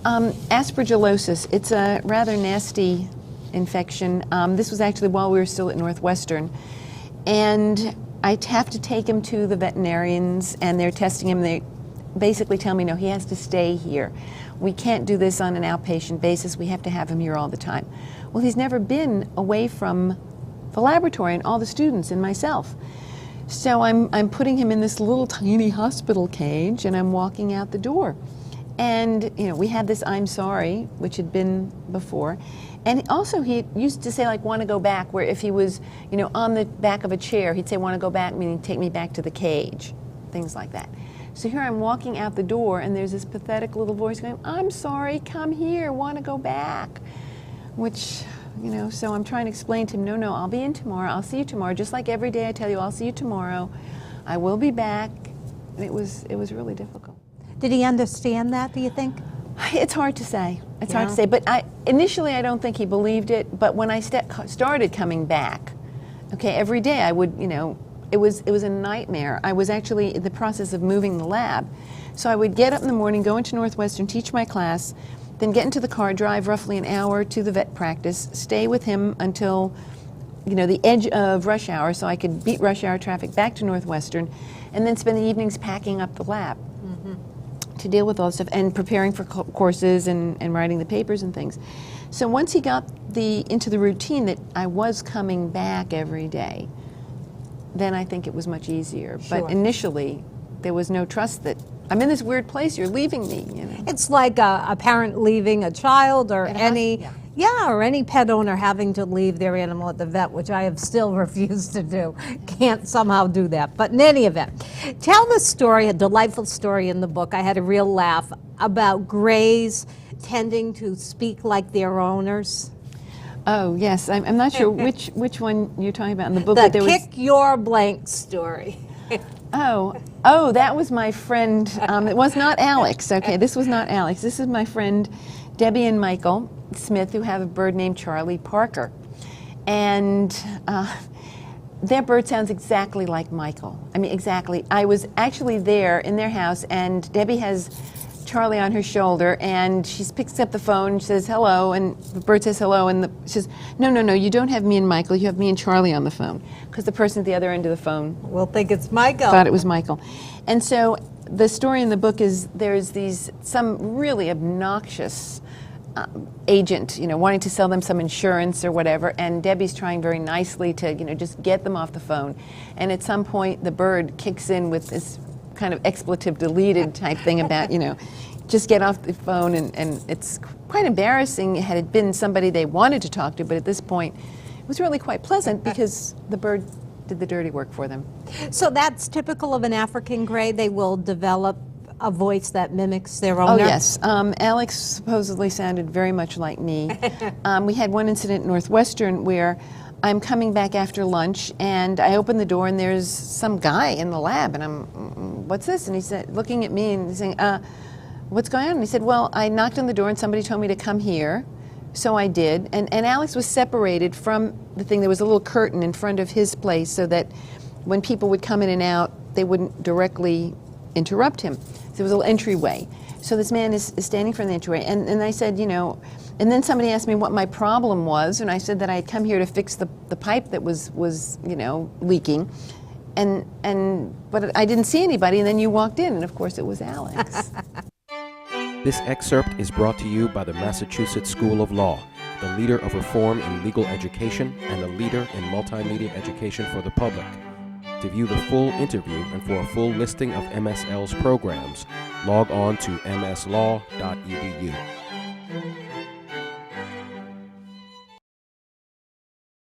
Aspergillosis. It's a rather nasty infection. This was actually while we were still at Northwestern. And I have to take him to the veterinarians, and they're testing him. They basically tell me, no, he has to stay here. We can't do this on an outpatient basis. We have to have him here all the time. Well, he's never been away from the laboratory and all the students and myself. So I'm putting him in this little tiny hospital cage, and I'm walking out the door. And we had this "I'm sorry," which had been before. And also he used to say, like, "Want to go back," where if he was, on the back of a chair, he'd say, "Want to go back," meaning take me back to the cage, things like that. So here I'm walking out the door, and there's this pathetic little voice going, "I'm sorry, come here, want to go back," which, so I'm trying to explain to him, no, I'll be in tomorrow, I'll see you tomorrow, just like every day I tell you, I'll see you tomorrow, I will be back. And it was really difficult. Did he understand that, do you think? It's hard to say. It's hard to say. But initially, I don't think he believed it. But when I started coming back, every day I would, it was a nightmare. I was actually in the process of moving the lab. So I would get up in the morning, go into Northwestern, teach my class, then get into the car, drive roughly an hour to the vet practice, stay with him until, the edge of rush hour, so I could beat rush hour traffic back to Northwestern, and then spend the evenings packing up the lab. To deal with all this stuff and preparing for courses and writing the papers and things. So once he got into the routine that I was coming back every day, then I think it was much easier. Sure. But initially, there was no trust that I'm in this weird place, you're leaving me. It's like a parent leaving a child or or any pet owner having to leave their animal at the vet, which I have still refused to do. Can't somehow do that. But in any event, tell the story, a delightful story in the book. I had a real laugh about Greys tending to speak like their owners. Oh, yes. I'm not sure which one you're talking about in the book. The but there kick your blank story. Oh, that was my friend. It was not Alex. Okay, this was not Alex. This is my friend Debbie and Michael Smith, who have a bird named Charlie Parker. And their bird sounds exactly like Michael. I mean, exactly. I was actually there in their house, and Debbie has Charlie on her shoulder, and she picks up the phone and says hello, and the bird says hello, and she says, no, you don't have me and Michael, you have me and Charlie on the phone, because the person at the other end of the phone will think it's Michael. Thought it was Michael. And so the story in the book is there's some really obnoxious agent, wanting to sell them some insurance or whatever, and Debbie's trying very nicely to, just get them off the phone. And at some point, the bird kicks in with this kind of expletive deleted type thing about, just get off the phone, and it's quite embarrassing had it been somebody they wanted to talk to, but at this point, it was really quite pleasant because the bird did the dirty work for them. So that's typical of an African Grey. They will develop a voice that mimics their owner? Oh, yes. Alex supposedly sounded very much like me. We had one incident at Northwestern where I'm coming back after lunch, and I open the door, and there's some guy in the lab, and I'm, what's this? And he said, looking at me, and he's saying, what's going on? And he said, well, I knocked on the door, and somebody told me to come here, so I did. And Alex was separated from the thing. There was a little curtain in front of his place so that when people would come in and out, they wouldn't directly interrupt him. So there was a little entryway. So this man is standing from the entryway, and I said, and then somebody asked me what my problem was, and I said that I had come here to fix the pipe that was leaking, but I didn't see anybody, and then you walked in, and of course it was Alex. This excerpt is brought to you by the Massachusetts School of Law, the leader of reform in legal education and a leader in multimedia education for the public. To view the full interview and for a full listing of MSL's programs, log on to mslaw.edu.